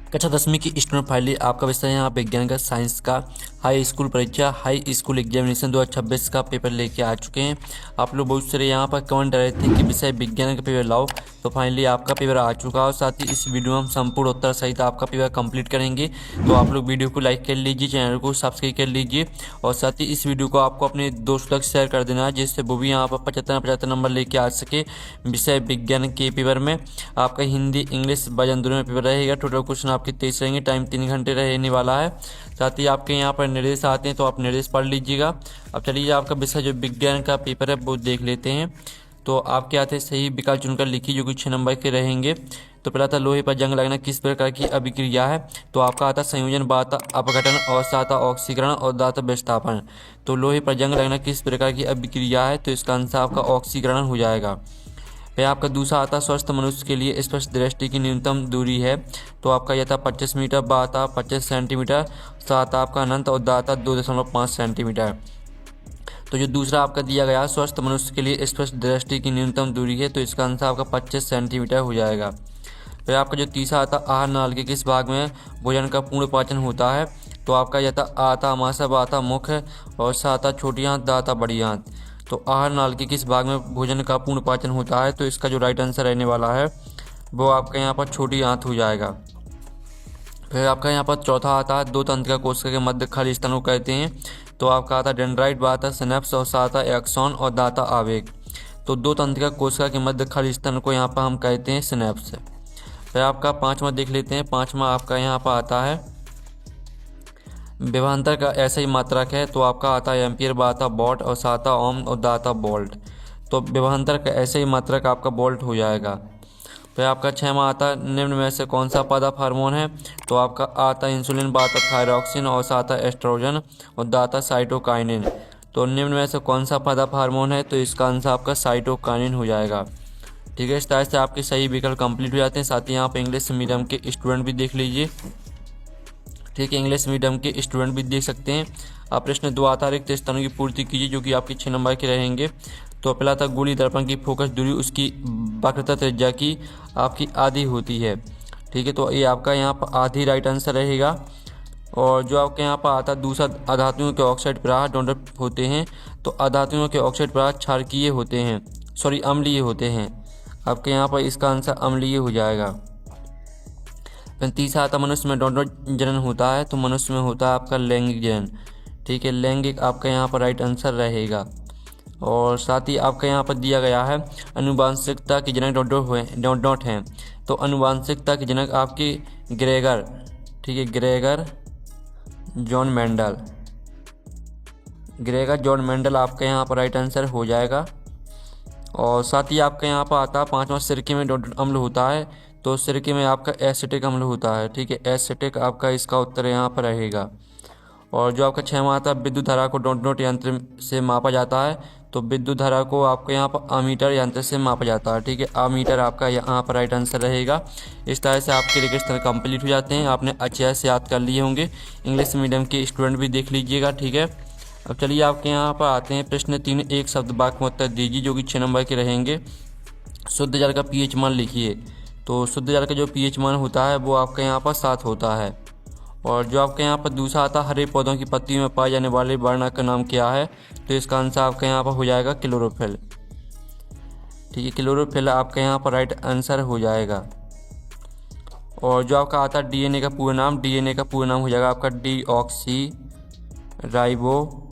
कक्षा 10वीं की स्टूडेंट फाइल आपका विषय है यहाँ विज्ञान का, साइंस का हाई स्कूल परीक्षा, हाई स्कूल एग्जामिनेशन 2026 का पेपर लेके आ चुके हैं। आप लोग बहुत सारे यहाँ पर कमेंट कर रहे थे कि विषय विज्ञान का पेपर लाओ, तो फाइनली आपका पेपर आ चुका है और साथ ही इस वीडियो में हम संपूर्ण उत्तर सहित आपका पेपर कंप्लीट करेंगे। तो आप लोग वीडियो को लाइक कर लीजिए, चैनल को सब्सक्राइब कर लीजिए और साथ ही इस वीडियो को आपको अपने दोस्तों तक शेयर कर देना है, जिससे वो भी यहाँ पर 75 नंबर लेके आ सके। विषय विज्ञान के पेपर में आपका हिंदी इंग्लिश वजन दोनों में पेपर रहेगा। टोटल क्वेश्चन आपके 23 रहेंगे, टाइम 3 घंटे रहने वाला है। साथ ही आपके यहाँ पर निर्देश आते हैं तो आप निर्देश पढ़ लीजिएगा। अब चलिए आपका विषय जो विज्ञान का पेपर है वो देख लेते हैं। तो आपके आते सही विकल्प चुनकर लिखिए जो कि 6 नंबर के रहेंगे। तो पहला था लोहे पर जंग लगना किस प्रकार की अभिक्रिया है, तो आपका आता संयोजन, बात अपघटन और साथ ऑक्सीकरण और दाता विस्थापन। तो लोहे पर जंग लगना किस प्रकार की अभिक्रिया है, तो इसका आंसर आपका ऑक्सीकरण हो जाएगा। फिर आपका दूसरा आता स्वस्थ मनुष्य के लिए स्पष्ट दृष्टि की न्यूनतम दूरी है, तो आपका यह था 25 मीटर, बाता 25 सेंटीमीटर, साथ आपका अनंत और दाता 2.5 सेंटीमीटर। तो जो दूसरा आपका दिया गया स्वस्थ मनुष्य के लिए स्पष्ट दृष्टि की न्यूनतम दूरी है, तो इसका आंसर आपका 25 सेंटीमीटर हो जाएगा। फिर आपका जो तीसरा आता आहार नाल के किस भाग में भोजन का पूर्ण पाचन होता है, तो आपका यह था आता अमाशय, बाता मुख और साता छोटी आंत, दाता बड़ी आंत। तो आहार नाल के किस भाग में भोजन का पूर्ण पाचन होता है, तो इसका जो राइट आंसर रहने वाला है वो आपका यहाँ पर छोटी आंत हो जाएगा। फिर आपका यहाँ पर चौथा आता है दो तंत्रिका कोशिका के मध्य खाली स्थान को कहते हैं, तो आपका आता डेंड्राइट, बाता सिनेप्स और साता एक्सॉन और दाता आवेग। तो दो तंत्रिका कोशिका के मध्य खाली स्थान को यहाँ पर हम कहते हैं सिनेप्स। फिर आपका पाँचवा देख लेते हैं। पाँचवा आपका यहाँ पर आता है विभवांतर का ऐसा ही मात्रक है, तो आपका आता है एम्पियर, बाता वॉट और साता ओम और दाता वोल्ट। तो विभवांतर का ऐसे ही मात्रक आपका वोल्ट हो जाएगा। फिर आपका छठवां आता निम्न में से कौन सा पादप हार्मोन है, तो आपका आता इंसुलिन, बाता थायरॉक्सिन और साता एस्ट्रोजन और दाता साइटोकाइनिन। तो निम्न में से कौन सा पादप हार्मोन है, तो इसका आंसर आपका साइटोकाइनिन हो जाएगा। ठीक है, इस तरह से आपके सही विकल्प कंप्लीट हो जाते हैं। साथ ही यहाँ पर इंग्लिश मीडियम के स्टूडेंट भी देख लीजिए। ठीक है, इंग्लिश मीडियम के स्टूडेंट भी देख सकते हैं। आप प्रश्न 2 आता रिक्त स्थानों की पूर्ति कीजिए जो कि आपके 6 नंबर के रहेंगे। तो पहला था गोली दर्पण की फोकस दूरी उसकी वक्रता त्रिज्या की आपकी आधी होती है। ठीक है, तो ये आपका यहाँ पर आधी राइट आंसर रहेगा। और जो आपके यहाँ पर आता दूसरा अधातुओं के ऑक्साइड प्रवाह डोनट होते हैं, तो अधातुओं के ऑक्साइड प्रवाह क्षारकीय होते हैं, अम्लीय होते हैं। आपके यहाँ पर इसका आंसर अम्लीय हो जाएगा। फिर तीसरा आता मनुष्य में डोनट जनन होता है, तो मनुष्य में होता है आपका लैंगिक जनन। ठीक है, लैंगिक आपका यहाँ पर राइट आंसर रहेगा। और साथ ही आपका यहाँ पर दिया गया है अनुवांशिकता के जनक डोनट हैं, तो अनुवांशिकता के जनक आपके ग्रेगर। ठीक है, ग्रेगर जॉन मेंडल आपका यहाँ पर राइट आंसर हो जाएगा। और साथ ही आपका यहाँ पर आता है पाँचवा सिरके में डोनट अम्ल होता है, तो सिरके में आपका एसिटिक अम्ल होता है। ठीक है, एसिटिक आपका इसका उत्तर यहाँ पर रहेगा। और जो आपका 6वां आता है विद्युत धारा को डोनट यंत्र से मापा जाता है, तो विद्युत धारा को आपके यहाँ पर अमीटर यंत्र से मापा जाता है। ठीक है, अमीटर आपका यहाँ पर राइट आंसर रहेगा। इस तरह से आपके रजिस्टर कंप्लीट हो जाते हैं। आपने अच्छे से याद कर लिए होंगे। इंग्लिश मीडियम के स्टूडेंट भी देख लीजिएगा। ठीक है, अब चलिए आपके यहाँ पर आते हैं प्रश्न 3 एक शब्द वाक्य में उत्तर दीजिए जो कि 6 नंबर के रहेंगे। शुद्ध जल का पीएच मान लिखिए, तो शुद्ध जल का जो पीएच मान होता है वो आपके यहाँ पर 7 होता है। और जो आपके यहाँ पर दूसरा आता है हरे पौधों की पत्तियों में पाए जाने वाले वर्णक का नाम क्या है, तो इसका आंसर आपका यहाँ पर हो जाएगा क्लोरोफिल। ठीक है, क्लोरोफिल आपका यहाँ पर राइट आंसर हो जाएगा। और जो आपका आता है डीएनए का पूरा नाम हो जाएगा आपका डीऑक्सी राइबो।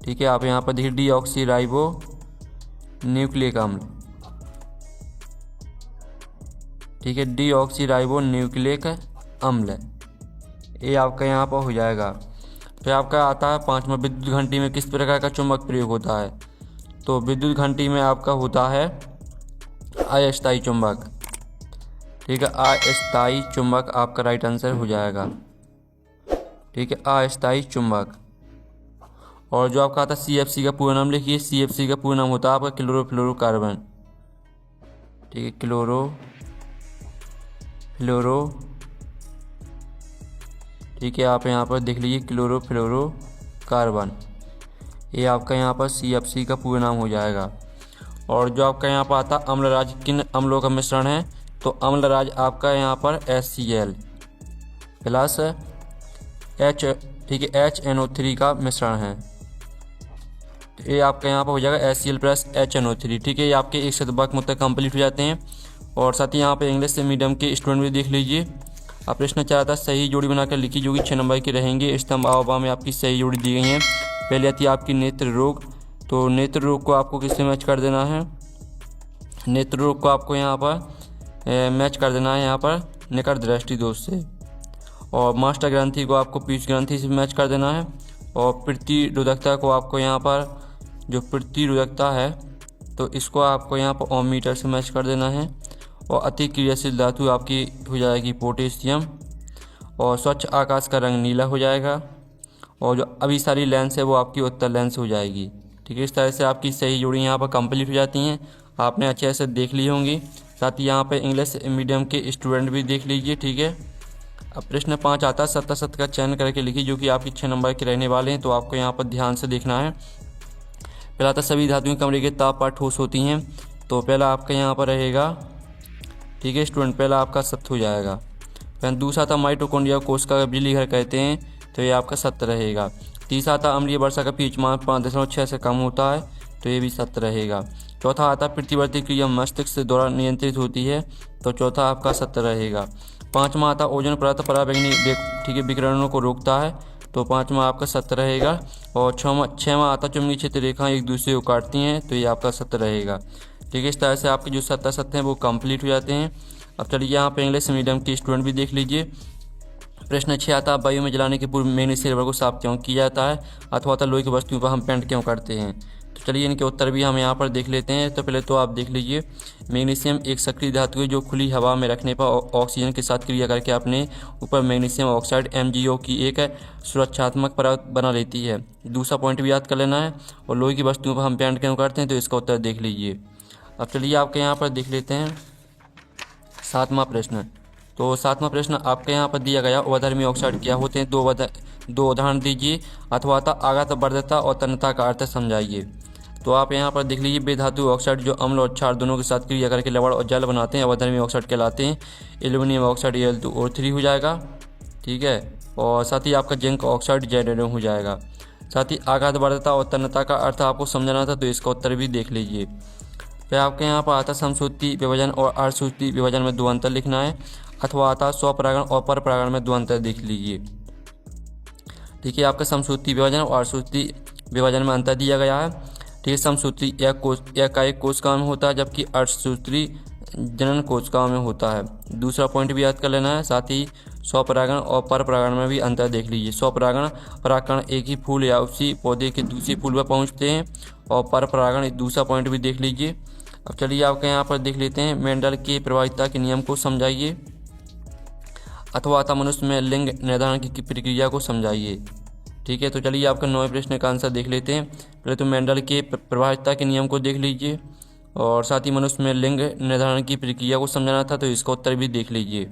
ठीक है, आप यहाँ पर देखिए डीऑक्सी राइबो न्यूक्लिक अम्ल। ठीक है, डीऑक्सी राइबो न्यूक्लिक अम्ल, ये आपका यहाँ पर हो जाएगा। फिर आपका आता है 5वां विद्युत घंटी में किस प्रकार का चुंबक प्रयोग होता है, तो विद्युत घंटी में आपका होता है अस्थायी चुंबक। ठीक है, अस्थायी चुंबक आपका राइट आंसर हो जाएगा। ठीक है, अस्थायी चुंबक। और जो आपका आता है CFC का पूरा नाम लिखिए। CFC का पूरा नाम होता है आपका क्लोरोफ्लोरोकार्बन। ठीक है, क्लोरो। ठीक है, आप यहाँ पर देख लीजिए क्लोरोफ्लोरोकार्बन, ये आपका यहाँ पर CFC का पूरा नाम हो जाएगा। और जो आपका यहाँ पर आता अम्लराज किन अम्लों का मिश्रण है, तो अम्लराज आपका यहाँ पर HCl। प्लस H, ठीक है, HNO3 का मिश्रण है। तो ये आपका यहाँ पर हो जाएगा HCl प्लस HNO3। ठीक है, ये आपके एक शतभाग मतलब कंप्लीट हो जाते हैं। और साथ ही यहाँ पे इंग्लिश से मीडियम के स्टूडेंट भी देख लीजिए। आप प्रश्न चाह था सही जोड़ी बनाकर लिखी जो कि 6 नंबर की रहेंगे। स्तंभ अवयव में आपकी सही जोड़ी दी गई है। पहले आती है आपकी नेत्र रोग। तो नेत्र रोग को आपको किससे मैच कर देना है? नेत्र रोग को आपको यहाँ पर मैच कर देना है यहाँ पर निकट दृष्टि दोष से। और मास्टर ग्रंथि को आपको पीयूष ग्रंथि से मैच कर देना है। और प्रतिरोधकता को आपको यहाँ पर जो प्रतिरोधकता है तो इसको आपको यहाँ पर ओम मीटर से मैच कर देना है। और अति क्रियाशील धातु आपकी हो जाएगी पोटेशियम। और स्वच्छ आकाश का रंग नीला हो जाएगा। और जो अभिसारी लेंस है वो आपकी उत्तर लेंस हो जाएगी। ठीक है, इस तरह से आपकी सही जोड़ी यहाँ पर कंप्लीट हो जाती हैं। आपने अच्छे से देख ली होंगी। साथ ही यहाँ पे इंग्लिश मीडियम के स्टूडेंट भी देख लीजिए। ठीक है, अब प्रश्न 5 आता है, सत्ता सत्य का चयन करके लिखिए जो कि आपकी 6 नंबर के रहने वाले हैं। तो आपको यहाँ पर ध्यान से देखना है। पहला था सभी धातुएं कमरे के ताप पर ठोस होती हैं। तो पहला आपका यहाँ पर रहेगा, ठीक है स्टूडेंट, पहला आपका सत्य हो जाएगा। फिर दूसरा था माइटोकॉन्ड्रिया कोश का बिजली घर कहते हैं। तो ये आपका सत्य रहेगा। तीसरा था अम्लीय वर्षा का पीएच मान 5.6 से कम होता है। तो ये भी सत्य रहेगा। चौथा आता प्रतिवर्ती क्रिया मस्तिष्क द्वारा नियंत्रित होती है। तो चौथा आपका सत्य रहेगा। पाँचवा आता ओजोन परत पराबैंगनी ठीक है विकिरणों को रोकता है। तो पाँचवा आपका सत्य रहेगा। और छठवां आता चुंबकीय क्षेत्र रेखाएं एक दूसरे को काटती हैं। तो ये आपका सत्य रहेगा। ठीक है, इस तरह से आपके जो सत्य हैं वो कंप्लीट हो जाते हैं। अब चलिए यहाँ पे इंग्लिश मीडियम के स्टूडेंट भी देख लीजिए। प्रश्न 6 आता है वायु में जलाने के पूर्व मैग्नीशियम रबर को साफ क्यों किया जाता है अथवा लोहे की वस्तुओं पर हम पेंट क्यों करते हैं। तो चलिए इनके उत्तर भी हम यहाँ पर देख लेते हैं। तो पहले तो आप देख लीजिए, मैग्नीशियम एक सक्रिय धातु है जो खुली हवा में रखने पर ऑक्सीजन के साथ क्रिया करके अपने ऊपर मैग्नीशियम ऑक्साइड MgO की एक सुरक्षात्मक परत बना लेती है। दूसरा पॉइंट भी याद कर लेना है। और लोहे की वस्तुओं पर हम पेंट क्यों करते हैं, तो इसका उत्तर देख लीजिए। अब चलिए आपके यहाँ पर देख लेते हैं 7वां प्रश्न। तो 7वां प्रश्न आपके यहाँ पर दिया गया अवधर्मी ऑक्साइड क्या होते हैं, दो उदाहरण दीजिए अथवा आघात वर्धता और तन्यता का अर्थ समझाइए। तो आप यहाँ पर देख लीजिए, बेधातु ऑक्साइड जो अम्ल और क्षार दोनों के साथ क्रिया करके लवण और जल बनाते हैं अवधर्मी ऑक्साइड कहलाते हैं। एल्यूमिनियम ऑक्साइड Al2O3 हो जाएगा। ठीक है, और साथ ही आपका जिंक ऑक्साइड Zn हो जाएगा। साथ ही आघात वर्धता और तन्यता का अर्थ आपको समझाना था, तो इसका उत्तर भी देख लीजिए। फिर आपके यहाँ पर आता समसूत्री विभाजन और अर्धसूत्री विभाजन में 2 अंतर लिखना है। अथवा आता स्वपरागण और परपरागण में 2 अंतर देख लीजिए। ठीक है, आपका समसूत्री विभाजन और अर्धसूत्री विभाजन में अंतर दिया गया है। ठीक है, समसूत्री एक कोशिका में होता है जबकि अर्धसूत्री जनन कोशिकाओं में होता है। दूसरा पॉइंट भी याद कर लेना है। साथ ही स्वपरागण और परपरागण में भी अंतर देख लीजिए। स्वपरागण परागकण एक ही फूल या उसी पौधे के दूसरे फूल पर पहुँचते हैं। और परपरागण दूसरा पॉइंट भी देख लीजिए। अब चलिए आपके यहाँ पर देख लेते हैं मेंडल के प्रभाविता के नियम को समझाइए अथवा मनुष्य में लिंग निर्धारण की प्रक्रिया को समझाइए। ठीक है, तो चलिए आपका 9वें प्रश्न का आंसर देख लेते हैं। पहले तो मेंडल के प्रभाविता के नियम को देख लीजिए और साथ ही मनुष्य में लिंग निर्धारण की प्रक्रिया को समझाना था, तो इसका उत्तर भी देख लीजिए।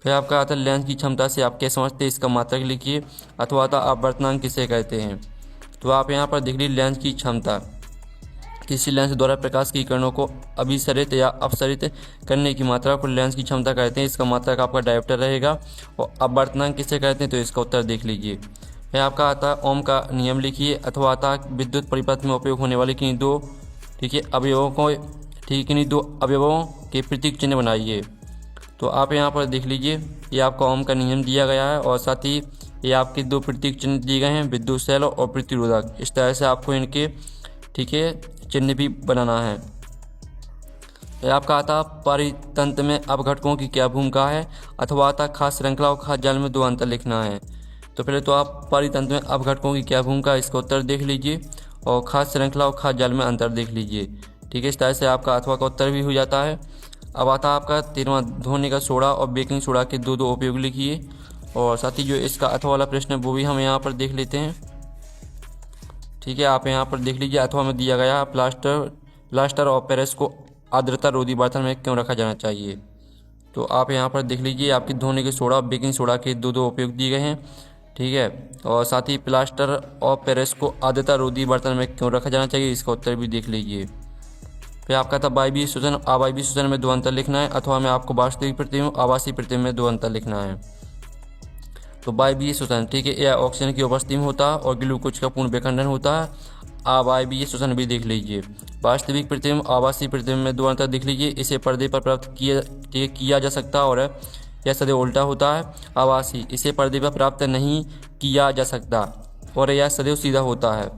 फिर आपका आता है लेंस की क्षमता से आप क्या समझते हैं, इसका मात्रक लिखिए। अथवा अपवर्तनांक किसे कहते हैं। तो आप यहाँ पर देख लीजिए, लेंस की क्षमता किसी लेंस द्वारा प्रकाश की किरणों को अभिसरित या अपसरित करने की मात्रा को लेंस की क्षमता कहते हैं। इसका मात्रक आपका डायोप्टर रहेगा। और अपवर्तनांक किसे कहते हैं, तो इसका उत्तर देख लीजिए। फिर आपका आता ओम का नियम लिखिए। अथवा आता विद्युत परिपथ में उपयोग होने वाले किन्हीं 2 किन्हीं दो अवयवों के प्रतीक चिन्ह बनाइए। तो आप यहाँ पर देख लीजिए, ये आपका ओम का नियम दिया गया है और साथ ही ये आपके 2 प्रतीक चिन्ह दिए गए हैं, विद्युत शैल और प्रतिरोधक। इस तरह से आपको इनके ठीक है चिन्ह भी बनाना है। आपका आता परितंत्र में अपघटकों की क्या भूमिका है। अथवा आता खास श्रृंखला और खास जाल में 2 अंतर लिखना है। तो पहले तो आप परितंत्र में अपघटकों की क्या भूमिका, इसका उत्तर देख लीजिए। और खास श्रृंखला और खास जाल में अंतर देख लीजिए। ठीक है, इस तरह से आपका अथवा का उत्तर भी हो जाता है। अब आता आपका 13वां धोने का सोडा और बेकिंग सोडा के 2 उपयोग लिखिए। और साथ ही जो इसका अथवा वाला प्रश्न है वो भी हम यहाँ पर देख लेते हैं। ठीक है, आप यहाँ पर देख लीजिए, अथवा में दिया गया प्लास्टर और पेरिस को आर्द्रता रोधी बर्तन में क्यों रखा जाना चाहिए। तो आप यहाँ पर देख लीजिए, आपकी धोने के सोडा और बेकिंग सोडा के 2 उपयोग दिए गए हैं। ठीक है, और साथ ही प्लास्टर और पेरिस को आर्द्रता रोधी बर्तन में क्यों रखा जाना चाहिए, इसका उत्तर भी देख लीजिए। फिर आपका था वायवीय शोषण अवायवीय शोषण में 2 अंतर लिखना है। अथवा में आपको वास्तविक प्रतिबिंब आभासी प्रतिबिंब में 2 अंतर लिखना है। तो वायवीय श्वसन, ठीक है, यह ऑक्सीजन की उपस्थिति में होता है और ग्लूकोज का पूर्ण विखंडन होता है। अवायवीय श्वसन भी देख लीजिए। वास्तविक प्रतिबिंब आभासी प्रतिबिंब में दो अंतर देख लीजिए। इसे पर्दे पर प्राप्त किया जा सकता है और यह सदैव उल्टा होता है। आभासी, इसे पर्दे पर प्राप्त नहीं किया जा सकता और यह सदैव सीधा होता है।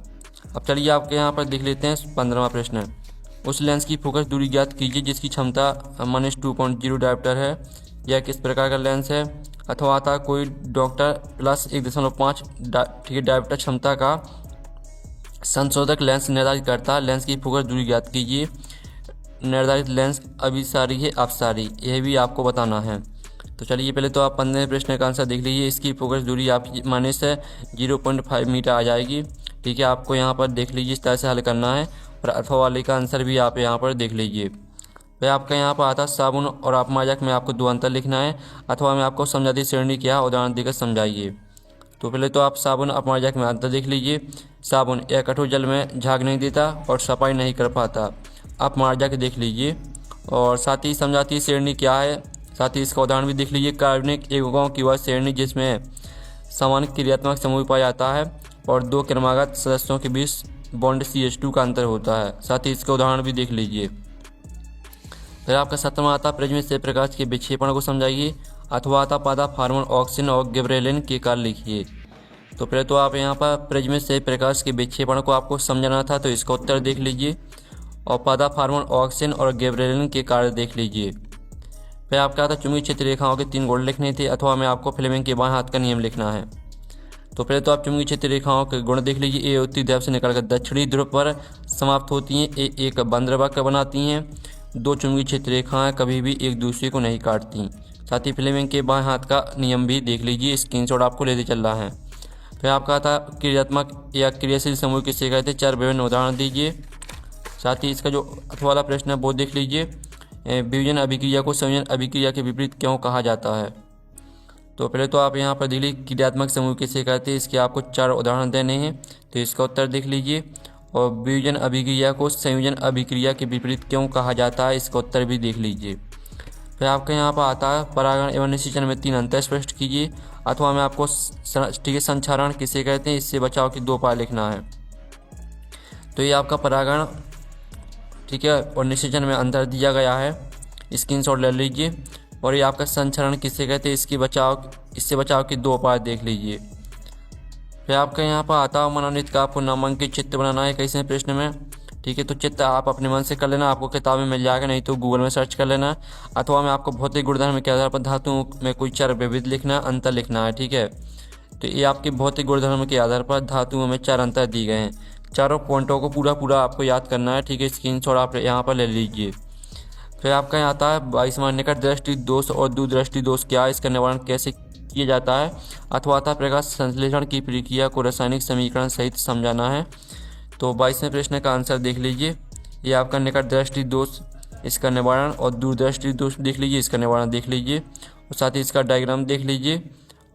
अब चलिए आपके यहाँ पर देख लेते हैं 15वां प्रश्न। उस लेंस की फोकस दूरी ज्ञात कीजिए जिसकी क्षमता -2.0 डायोप्टर है। यह किस प्रकार का लेंस है? अथवा आता कोई डॉक्टर प्लस 1.5 ठीक है डायोप्टर क्षमता का संशोधक लेंस निर्धारित करता है। लेंस की फोकस दूरी ज्ञात कीजिए। निर्धारित लेंस अभिसारी है अपसारी, यह भी आपको बताना है। तो चलिए पहले तो आप 15वें प्रश्न का आंसर देख लीजिए। इसकी फोकस दूरी आपकी -0.5 मीटर आ जाएगी। ठीक है, आपको यहाँ पर देख लीजिए इस तरह से हल करना है और अथवा वाले का आंसर भी आप यहाँ पर देख लीजिए। फिर आपका यहाँ पर आता साबुन और अपमार्जक में आपको दो अंतर लिखना है। अथवा में आपको समझाती श्रेणी क्या उदाहरण देकर समझाइए। तो पहले तो आप साबुन अपमार्जक में अंतर देख लीजिए। साबुन यह कठोर जल में झाग नहीं देता और सफाई नहीं कर पाता। अपमार्जक देख लीजिए और साथ ही समझाती श्रेणी क्या है, साथ ही इसका उदाहरण भी देख लीजिए। कार्बनिक यौगिकों की वह श्रेणी जिसमें समान क्रियात्मक समूह पाया जाता है और दो क्रमागत सदस्यों के बीच बॉन्ड CH2 का अंतर होता है। साथ ही इसका उदाहरण भी देख लीजिए। फिर आपका 17वां आता प्रिज्म से प्रकाश के विक्षेपण को समझाइए। अथवा आता पादा फार्मन ऑक्सीजन और गिबरेलिन के कार्य लिखिए। तो पहले तो आप यहाँ पर प्रिज्म से प्रकाश के विक्षेपण को आपको समझना था, तो इसका उत्तर देख लीजिए और पादा फार्मन ऑक्सीजन और गिबरेलिन के कार्य देख लीजिए। फिर आपका आता चुंबकीय क्षेत्र रेखाओं के 3 गुण लिखने थे। अथवा में आपको फ्लेमिंग के बाएं हाथ का नियम लिखना है। तो पहले तो आप चुंबकीय क्षेत्र रेखाओं के गुण देख लीजिए। ए उत्तरी ध्रुव से निकलकर दक्षिणी ध्रुव पर समाप्त होती हैं। ए एक बंद वक्र बनाती हैं। दो चुंबकीय क्षेत्र रेखाएं कभी भी एक दूसरे को नहीं काटती। साथ ही फ्लेमिंग के बाएं हाथ का नियम भी देख लीजिए। स्क्रीनशॉट आपको लेते चल रहा है। फिर आपका था क्रियात्मक या क्रियाशील समूह किसे कहते हैं, 4 विभिन्न उदाहरण दीजिए। साथ ही इसका जो अथवा वाला प्रश्न है वो देख लीजिए। विभाजन अभिक्रिया को संयोजन अभिक्रिया के विपरीत क्यों कहा जाता है? तो पहले तो आप यहाँ पर देख लीजिए क्रियात्मक समूह किसे कहते हैं, इसके आपको 4 उदाहरण देने हैं। तो इसका उत्तर देख लीजिए। और विभाजन अभिक्रिया को संयोजन अभिक्रिया के विपरीत क्यों कहा जाता है, इसका उत्तर भी देख लीजिए। फिर आपका यहाँ पर आता है परागण एवं निषेचन में 3 अंतर स्पष्ट कीजिए। अथवा में आपको ठीक है संचारण किसे कहते हैं, इससे बचाव के 2 उपाय लिखना है। तो ये आपका परागण ठीक है और निषेचन में अंतर दिया गया है, स्क्रीनशॉट ले लीजिए। और ये आपका संचरण किसे कहते हैं, इससे बचाव के 2 उपाय देख लीजिए। फिर आपका यहाँ पर आता मनोनीत का आपको नामांकित चित्र बनाना है 21वें प्रश्न में। ठीक है, तो चित्र आप अपने मन से कर लेना, आपको किताब में मिल जाएगा, नहीं तो गूगल में सर्च कर लेना। अथवा में आपको भौतिक गुणधर्म के आधार पर धातुओं में कोई 4 विविध लिखना, अंतर लिखना है। ठीक है, तो ये आपके भौतिक गुणधर्म के आधार पर धातुओं में 4 अंतर दिए गए हैं। चारों पॉइंटों को पूरा आपको याद करना है। ठीक है, स्क्रीनशॉट आप यहाँ पर ले लीजिए। फिर आपका यहाँ आता है 22वां निकट दृष्टि दोष और दूरदृष्टि दोष क्या है, इसका निवारण कैसे किया जाता है। अथवा आता प्रकाश संश्लेषण की प्रक्रिया को रासायनिक समीकरण सहित समझाना है। तो 22वें प्रश्न का आंसर देख लीजिए। ये आपका निकट दृष्टि दोष, इसका निवारण, और दूरदृष्टि दोष देख लीजिए, इसका निवारण देख लीजिए। और साथ ही इसका डायग्राम देख लीजिए।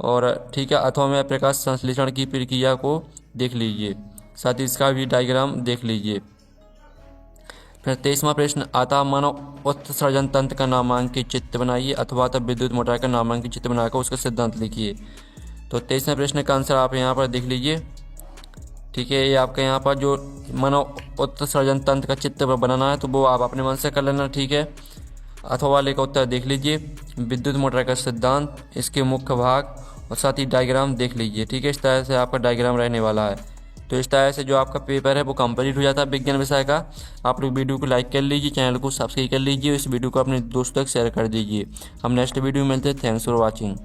और ठीक है, अथवा में प्रकाश संश्लेषण की प्रक्रिया को देख लीजिए, साथ ही इसका भी डायग्राम देख लीजिए। फिर 23वां प्रश्न आता मानव उत्सर्जन तंत्र का नामांकित चित्र बनाइए। अथवा तब विद्युत मोटर का नामांकित चित्र बनाकर उसका सिद्धांत लिखिए। तो 23वें प्रश्न का आंसर आप यहाँ पर देख लीजिए। ठीक है, ये आपका यहाँ पर जो मानव उत्सर्जन तंत्र का चित्र बनाना है तो वो आप अपने मन से कर लेना। ठीक है, अथवा वाले का उत्तर देख लीजिए। विद्युत मोटर का सिद्धांत, इसके मुख्य भाग और साथ ही डायग्राम देख लीजिए। ठीक है, इस तरह से आपका डायग्राम रहने वाला है। तो इस तरह से जो आपका पेपर है वो कंप्लीट हो जाता है विज्ञान विषय का। आप लोग वीडियो को लाइक कर लीजिए, चैनल को सब्सक्राइब कर लीजिए, इस वीडियो को अपने दोस्तों तक शेयर कर दीजिए। हम नेक्स्ट वीडियो में मिलते हैं। Thanks for watching.